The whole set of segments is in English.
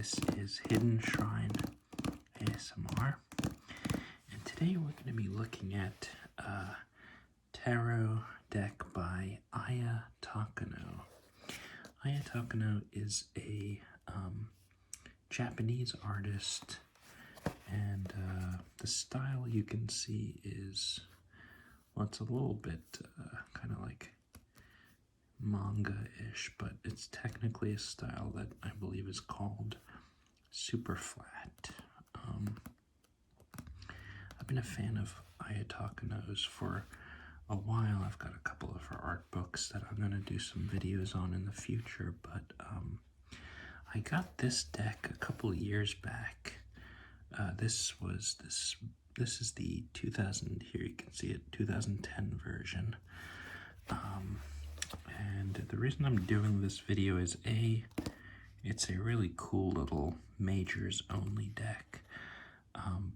This is Hidden Shrine ASMR, and today we're going to be looking at a tarot deck by Aya Takano. Aya Takano is a Japanese artist, and the style you can see is, well, it's a little bit kind of like manga-ish, but it's technically a style that I believe is called super flat. I've been a fan of Aya Takano's for a while. I've got a couple of her art books that I'm going to do some videos on in the future, but I got this deck a couple of years back. This is the 2000, here you can see it, 2010 version. And the reason I'm doing this video is it's a really cool little majors only deck,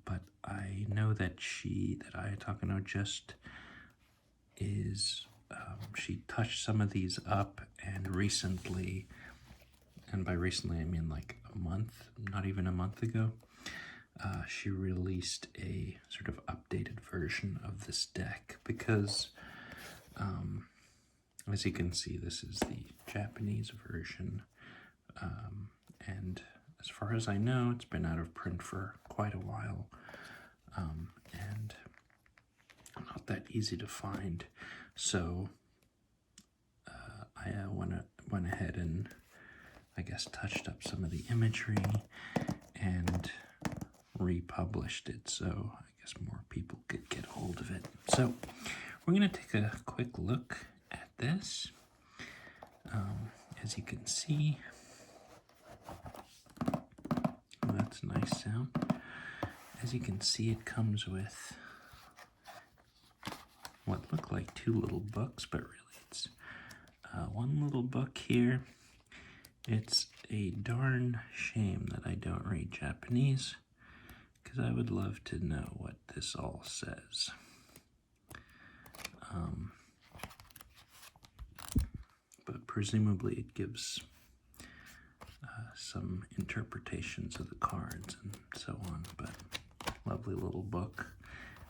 but I know that Aya Takano just is, she touched some of these up, and recently, and by recently I mean like a month, not even a month ago, she released a sort of updated version of this deck because, as you can see, this is the Japanese version, and as far as I know, it's been out of print for quite a while, and not that easy to find. So I went ahead and, I guess, touched up some of the imagery and republished it, so I guess more people could get hold of it. So we're going to take a quick look at this. As you can see, that's a nice sound. As you can see, it comes with what look like two little books, but really it's one little book here. It's a darn shame that I don't read Japanese, because I would love to know what this all says. But presumably it gives some interpretations of the cards and so on, but lovely little book.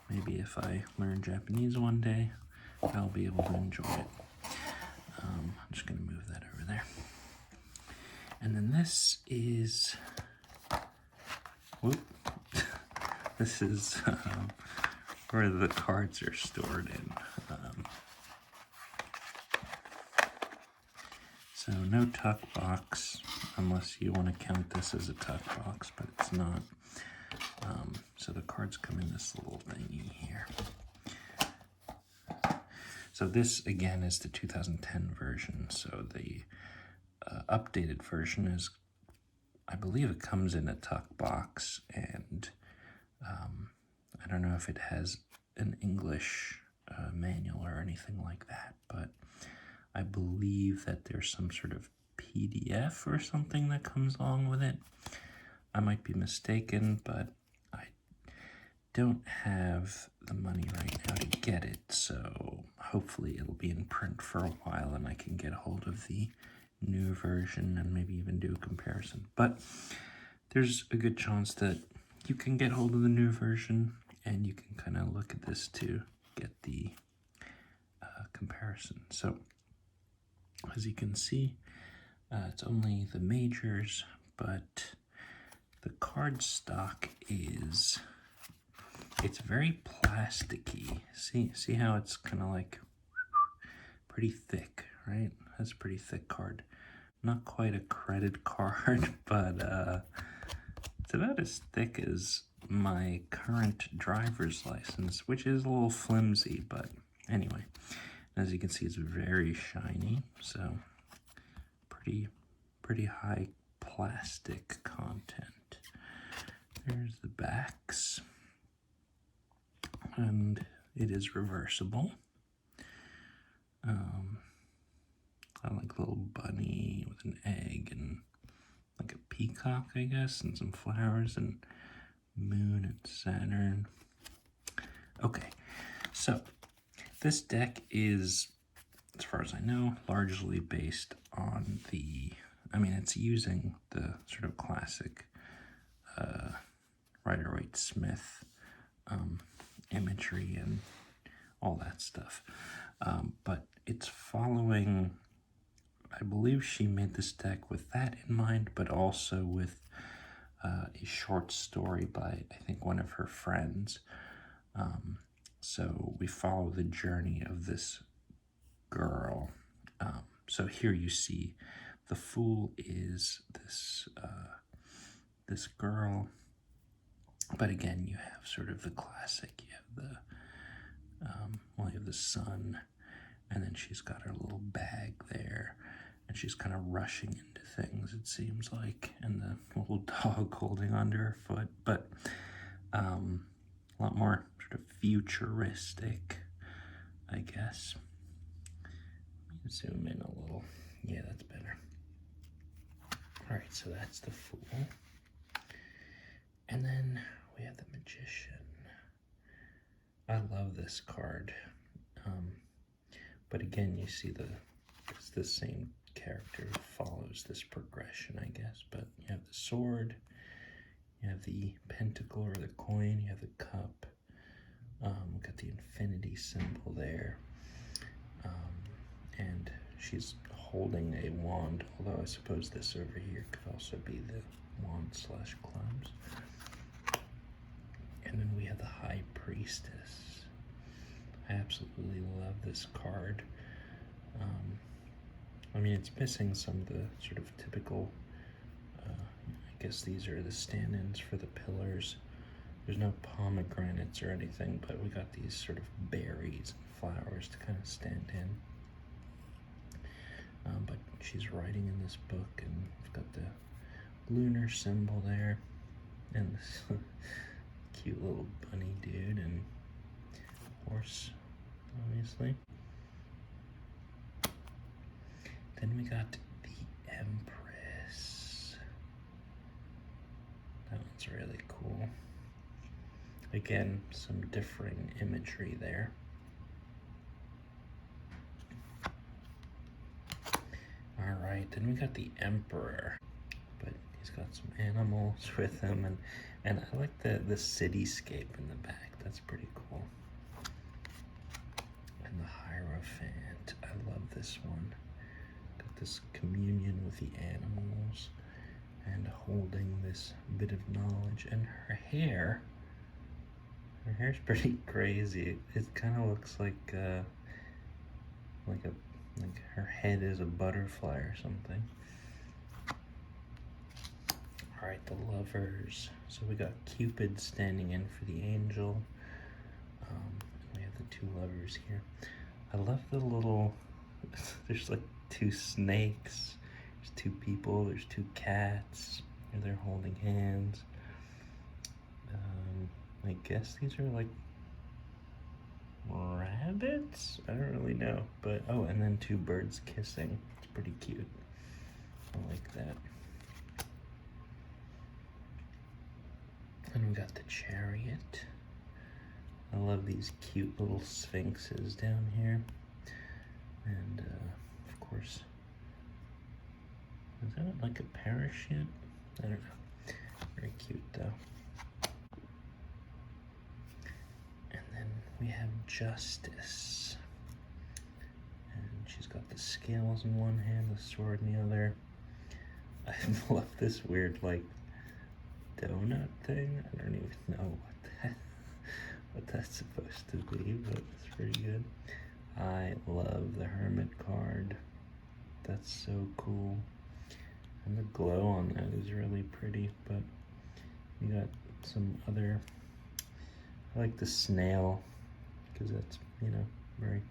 Maybe if I learn Japanese one day, I'll be able to enjoy it. I'm just going to move that over there. And then this is, this is where the cards are stored in. So no tuck box, unless you want to count this as a tuck box, but it's not. So the cards come in this little thingy here. So this, again, is the 2010 version. So the updated version is, I believe it comes in a tuck box, and I don't know if it has an English manual or anything like that, but I believe that there's some sort of PDF or something that comes along with it. I might be mistaken, but I don't have the money right now to get it, so hopefully it'll be in print for a while and I can get a hold of the new version and maybe even do a comparison. But there's a good chance that you can get hold of the new version and you can kind of look at this to get the comparison. So as you can see, it's only the majors, but the card stock is, it's very plasticky. See how it's kind of like pretty thick, right? That's a pretty thick card. Not quite a credit card, but it's about as thick as my current driver's license, which is a little flimsy, but anyway. As you can see, it's very shiny, so pretty high plastic content. There's the backs, and it is reversible. I like a little bunny with an egg and like a peacock, I guess, and some flowers and moon and Saturn. Okay, so this deck is, as far as I know, largely based on the I mean, it's using the sort of classic Rider-Waite-Smith imagery and all that stuff. But it's following, I believe she made this deck with that in mind, but also with a short story by, I think, one of her friends. So we follow the journey of this girl. So here you see the Fool is this girl, but again you have sort of the classic. You have the you have the sun, and then she's got her little bag there, and she's kind of rushing into things, it seems like, and the little dog holding onto her foot, but a lot more sort of futuristic, I guess. Let me zoom in a little. Yeah, that's better. All right, so that's the Fool. And then we have the Magician. I love this card. But again, you see it's the same character follows this progression, I guess. But you have the sword, you have the pentacle or the coin, you have the cup, got the infinity symbol there, and she's holding a wand, although I suppose this over here could also be the wand / clubs. And then we have the High Priestess. I absolutely love this card. I mean, it's missing some of the sort of typical, I guess these are the stand-ins for the pillars. There's no pomegranates or anything, but we got these sort of berries and flowers to kind of stand in. But she's writing in this book, and we've got the lunar symbol there, and this cute little bunny dude, and horse, obviously. Then we got the Empress. That one's really cool. Again, some differing imagery there. All right, then we got the Emperor, but he's got some animals with him, and I like the cityscape in the back. That's pretty cool. And the Hierophant, I love this one. Got this communion with the animals and holding this bit of knowledge. And her hair's pretty crazy. It kind of looks like her head is a butterfly or something. All right, the Lovers. So we got Cupid standing in for the angel. And we have the two lovers here. I love the little, there's like two snakes, there's two people, there's two cats, and they're holding hands. I guess these are like rabbits? I don't really know, but oh, and then two birds kissing. It's pretty cute. I like that. And we got the Chariot. I love these cute little sphinxes down here. And of course, is that like a parachute? I don't know. Very cute though. And then we have Justice. And she's got the scales in one hand, the sword in the other. I love this weird like donut thing. I don't even know what that's supposed to be, but it's pretty good. I love the Hermit card. That's so cool. And the glow on that is really pretty, but you got some other, I like the snail, because that's, you know, very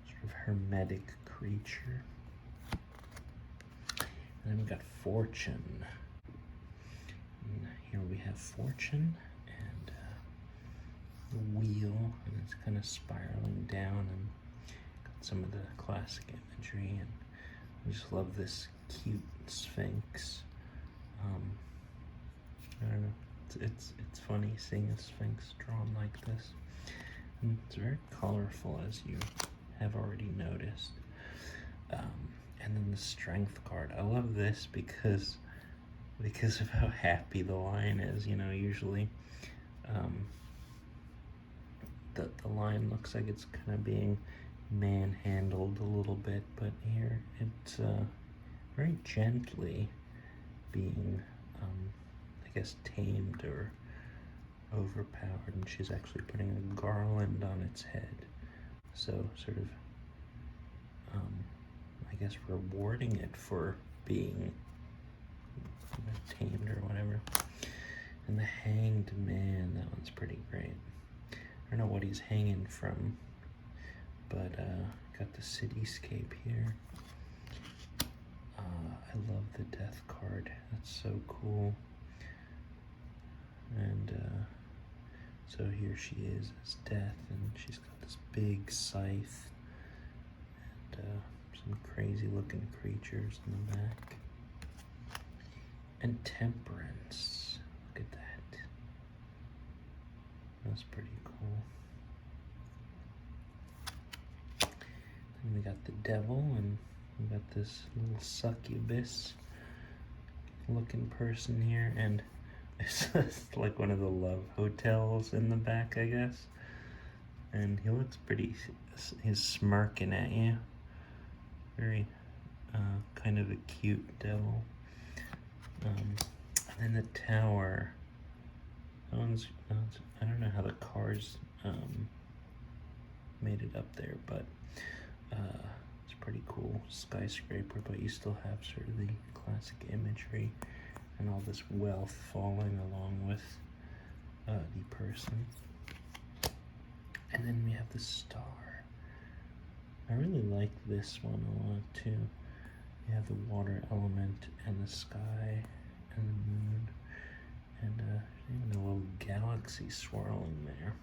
sort of hermetic creature. And then we got Fortune. And here we have Fortune and the wheel, and it's kind of spiraling down, and got some of the classic imagery, and I just love this cute sphinx. I don't know, it's funny seeing a sphinx drawn like this, and it's very colorful, as you have already noticed. And And then the Strength card. I love this because of how happy the lion is. You know, usually the lion looks like it's kind of being manhandled a little bit, but here it's very gently being, I guess, tamed or overpowered, and she's actually putting a garland on its head. So sort of, I guess, rewarding it for being tamed or whatever. And the Hanged Man, that one's pretty great. I don't know what he's hanging from, but got the cityscape here. I love the Death card. That's so cool. And so here she is as Death, and she's got this big scythe and some crazy looking creatures in the back. And Temperance. Look at that. That's pretty cool. And we got the Devil, and we got this little succubus looking person here, and it's just like one of the love hotels in the back, I guess. And he looks pretty, he's smirking at you. Very kind of a cute devil. And then the Tower. That one's, I don't know how the cars made it up there, but it's pretty cool. Skyscraper, but you still have sort of the classic imagery and all this wealth falling along with the person. And then we have the Star. I really like this one a lot too. You have the water element and the sky and the moon, and even a little galaxy swirling there.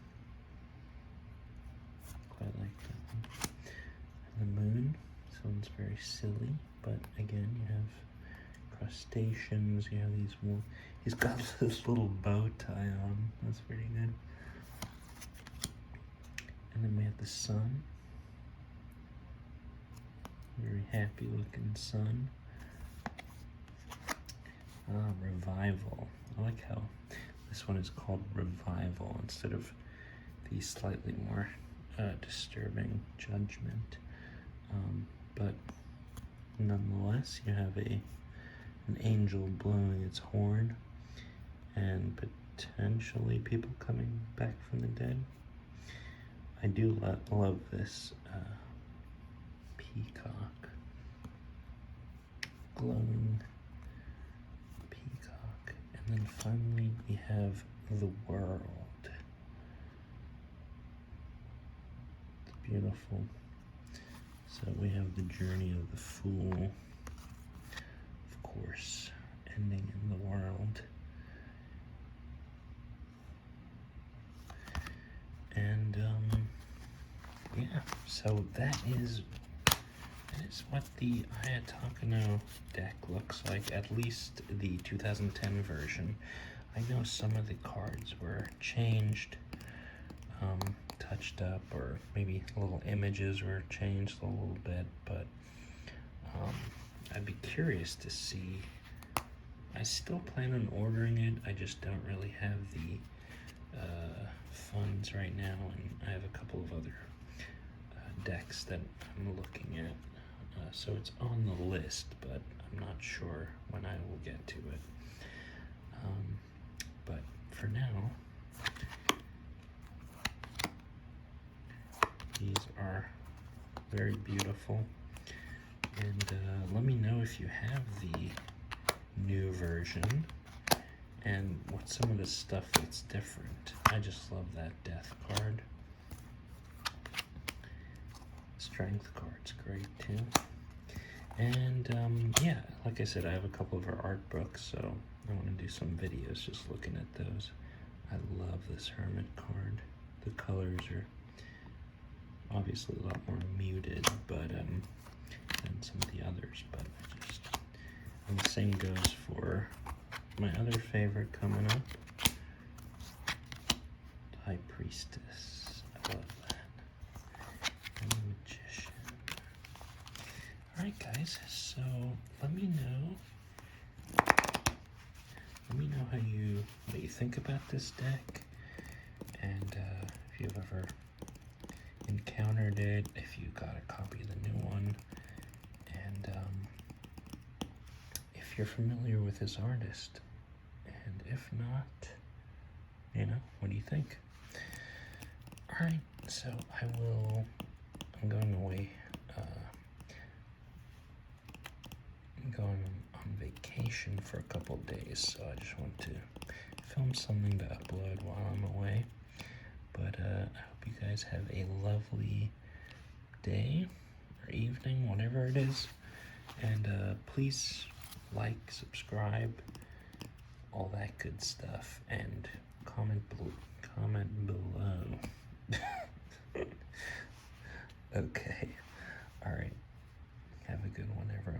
Quite like that one. And the moon, this one's very silly, but again, you have crustaceans, you have these, he's got this little bow tie on, that's pretty good. And then we have the sun. Very happy looking sun. Revival. I like how this one is called Revival instead of the slightly more disturbing Judgment. But nonetheless, you have an angel blowing its horn and potentially people coming back from the dead. I do love this peacock, glowing peacock. And then finally we have the world. It's beautiful. So we have the journey of the fool, of course, ending in the world. And yeah, so that is what the Aya Takano deck looks like, at least the 2010 version. I know some of the cards were changed, touched up, or maybe little images were changed a little bit, but I'd be curious to see. I still plan on ordering it, I just don't really have the funds right now, and I have a couple of other decks that I'm looking at. So it's on the list, but I'm not sure when I will get to it. But for now, these are very beautiful. And let me know if you have the new version and what's some of the stuff that's different. I just love that Death card. Strength card's great too. And yeah, like I said, I have a couple of her art books, so I want to do some videos just looking at those. I love this Hermit card. The colors are obviously a lot more muted, but than some of the others. But and the same goes for my other favorite coming up, High Priestess. I love that. And the Magician. Alright guys, so let me know what you think about this deck, and if you've ever encountered it, if you got a copy of the new one, and if you're familiar with this artist, and if not, what do you think? Alright, so I'm going away, I'm going on vacation for a couple days, so I just want to film something to upload while I'm away. But I hope you guys have a lovely day or evening, whatever it is. And please like, subscribe, all that good stuff, and comment below. Okay. All right. Have a good one, everyone.